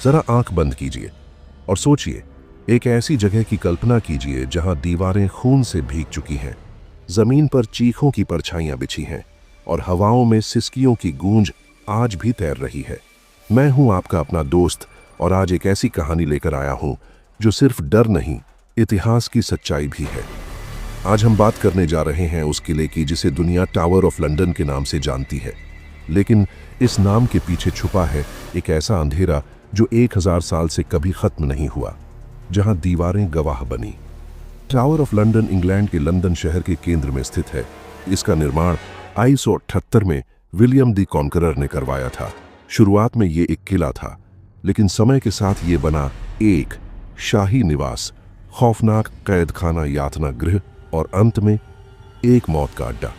जरा आंख बंद कीजिए और सोचिए, एक ऐसी जगह की कल्पना कीजिए जहां दीवारें खून से भीग चुकी हैं, जमीन पर चीखों की परछाइयां बिछी हैं और हवाओं में सिसकियों की गूंज आज भी तैर रही है। मैं हूं आपका अपना दोस्त और आज एक ऐसी कहानी लेकर आया हूं जो सिर्फ डर नहीं, इतिहास की सच्चाई भी है। आज हम बात करने जा रहे हैं उस किले की जिसे दुनिया टावर ऑफ लंदन के नाम से जानती है, लेकिन इस नाम के पीछे छुपा है एक ऐसा अंधेरा जो 1000 साल से कभी खत्म नहीं हुआ, जहां दीवारें गवाह बनी। टावर ऑफ लंदन इंग्लैंड के लंदन शहर के केंद्र में स्थित है। इसका निर्माण 1878 में विलियम द कॉन्करर ने करवाया था। शुरुआत में ये एक किला था, लेकिन समय के साथ ये बना एक शाही निवास, खौफनाक कैद खाना, यातना गृह और अंत में एक मौत का अड्डा।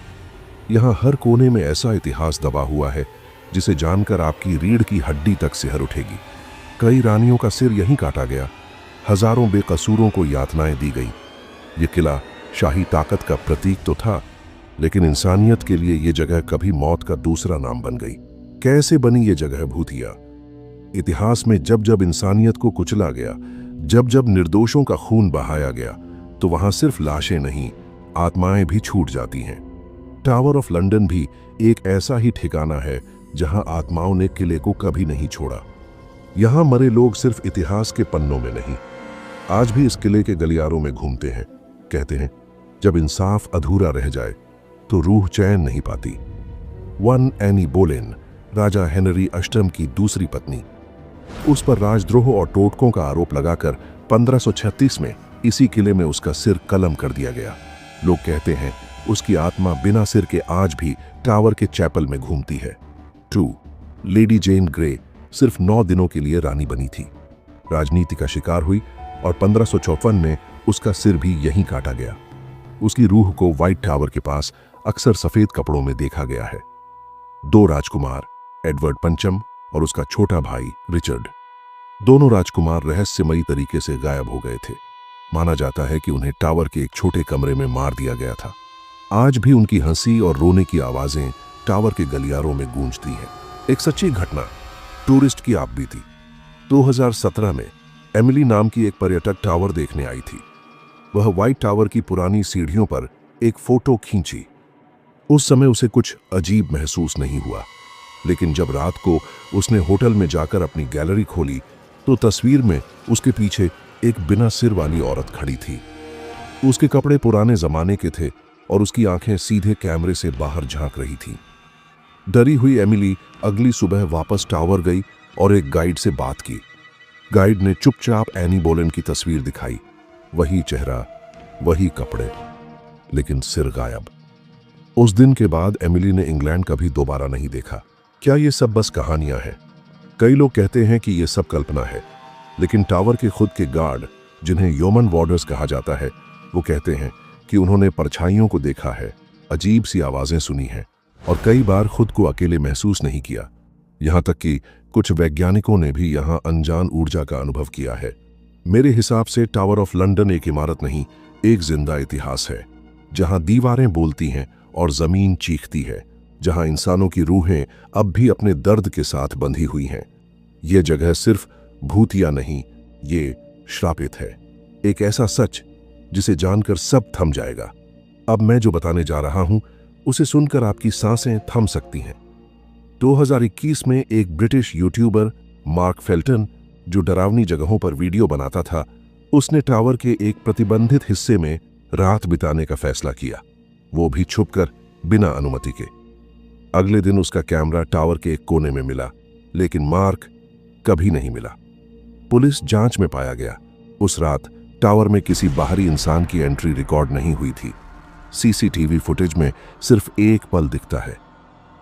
यहाँ हर कोने में ऐसा इतिहास दबा हुआ है जिसे जानकर आपकी रीढ़ की हड्डी तक सिहर उठेगी। कई रानियों का सिर यहीं काटा गया, हजारों बेकसूरों को यातनाएं दी गई। ये किला शाही ताकत का प्रतीक तो था, लेकिन इंसानियत के लिए ये जगह कभी मौत का दूसरा नाम बन गई। कैसे बनी ये जगह भूतिया? इतिहास में जब जब इंसानियत को कुचला गया, जब जब निर्दोषों का खून बहाया गया, तो वहां सिर्फ लाशें नहीं, आत्माएं भी छूट जाती हैं। टावर ऑफ लंदन भी एक ऐसा ही ठिकाना है जहां आत्माओं ने किले को कभी नहीं छोड़ा। यहां मरे लोग सिर्फ इतिहास के पन्नों में नहीं, आज भी इस किले के गलियारों में घूमते हैं। कहते हैं, जब इंसाफ अधूरा रह जाए तो रूह चैन नहीं पाती। वन एनी बोलेन, राजा हेनरी अष्टम की दूसरी पत्नी, उस पर राजद्रोह और टोटकों का आरोप लगाकर 1536 में इसी किले में उसका सिर कलम कर दिया गया। लोग कहते हैं उसकी आत्मा बिना सिर के आज भी टावर के चैपल में घूमती है। 2. लेडी जेन ग्रे सिर्फ 9 दिनों के लिए रानी बनी थी, राजनीति का शिकार हुई और 1554 में उसका सिर भी यहीं काटा गया। उसकी रूह को व्हाइट टावर के पास अक्सर सफेद कपड़ों में देखा गया है। 2 राजकुमार, एडवर्ड पंचम और उसका छोटा भाई रिचर्ड, दोनों राजकुमार रहस्यमयी तरीके से गायब हो गए थे। माना जाता है कि उन्हें टावर के एक छोटे कमरे में मार दिया गया था। आज भी उनकी हंसी और रोने की आवाजें टावर के गलियारों में गूंजती हैं। एक सच्ची घटना टूरिस्ट की आप बीती। 2017 में एमिली नाम की एक पर्यटक टावर देखने आई थी। वह व्हाइट टावर की पुरानी सीढ़ियों पर एक फोटो खींची। उस समय उसे कुछ अजीब महसूस नहीं हुआ, लेकिन जब रात को उसने होटल में जाकर अपनी गैलरी खोली तो तस्वीर में उसके पीछे एक बिना सिर वाली औरत खड़ी थी। उसके कपड़े पुराने जमाने के थे और उसकी आंखें सीधे कैमरे से बाहर झांक रही थीं। डरी हुई एमिली अगली सुबह वापस टावर गई और एक गाइड से बात की। गाइड ने चुपचाप एनी बोलेन की तस्वीर दिखाई। वही चेहरा, वही कपड़े, लेकिन सिर गायब। उस दिन के बाद एमिली ने इंग्लैंड कभी दोबारा नहीं देखा। क्या ये सब बस कहानियां हैं? कई लोग कहते हैं कि ये सब कल्पना है, लेकिन टावर के खुद के गार्ड, जिन्हें योमन वार्डर्स कहा जाता है, वो कहते हैं कि उन्होंने परछाइयों को देखा है, अजीब सी आवाजें सुनी हैं और कई बार खुद को अकेले महसूस नहीं किया। यहां तक कि कुछ वैज्ञानिकों ने भी यहां अनजान ऊर्जा का अनुभव किया है। मेरे हिसाब से टावर ऑफ लंदन एक इमारत नहीं, एक जिंदा इतिहास है, जहां दीवारें बोलती हैं और जमीन चीखती है, जहां इंसानों की रूहें अब भी अपने दर्द के साथ बंधी हुई हैं। यह जगह सिर्फ भूतिया नहीं, ये श्रापित है, एक ऐसा सच जिसे जानकर सब थम जाएगा। अब मैं जो बताने जा रहा हूं उसे सुनकर आपकी सांसें थम सकती हैं। 2021 में एक ब्रिटिश यूट्यूबर मार्क फेल्टन, जो डरावनी जगहों पर वीडियो बनाता था, उसने टावर के एक प्रतिबंधित हिस्से में रात बिताने का फैसला किया, वो भी छुपकर, बिना अनुमति के। अगले दिन उसका कैमरा टावर के एक कोने में मिला, लेकिन मार्क कभी नहीं मिला। पुलिस जांच में पाया गया, उस रात टावर में किसी बाहरी इंसान की एंट्री रिकॉर्ड नहीं हुई थी। सीसीटीवी फुटेज में सिर्फ एक पल दिखता है,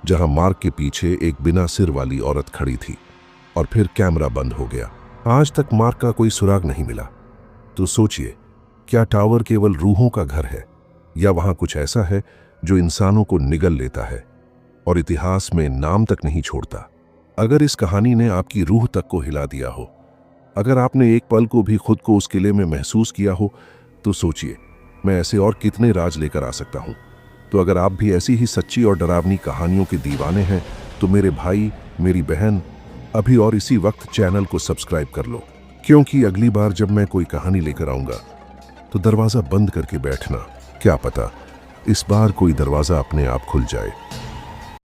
जहां मार्क के पीछे एक बिना सिर वाली औरत खड़ी थी, और फिर कैमरा बंद हो गया। आज तक मार्क का कोई सुराग नहीं मिला। तो सोचिए, क्या टावर केवल रूहों का घर है, या वहां कुछ ऐसा है जो इंसानों को निगल लेता है और इतिहास में नाम तक नहीं छोड़ता? अगर इस कहानी ने आपकी रूह तक को हिला दिया हो, अगर आपने एक पल को भी खुद को उस किले में महसूस किया हो, तो सोचिए, मैं ऐसे और कितने राज लेकर आ सकता हूं। तो अगर आप भी ऐसी ही सच्ची और डरावनी कहानियों के दीवाने हैं, तो मेरे भाई, मेरी बहन, अभी और इसी वक्त चैनल को सब्सक्राइब कर लो, क्योंकि अगली बार जब मैं कोई कहानी लेकर आऊंगा तो दरवाजा बंद करके बैठना, क्या पता इस बार कोई दरवाजा अपने आप खुल जाए।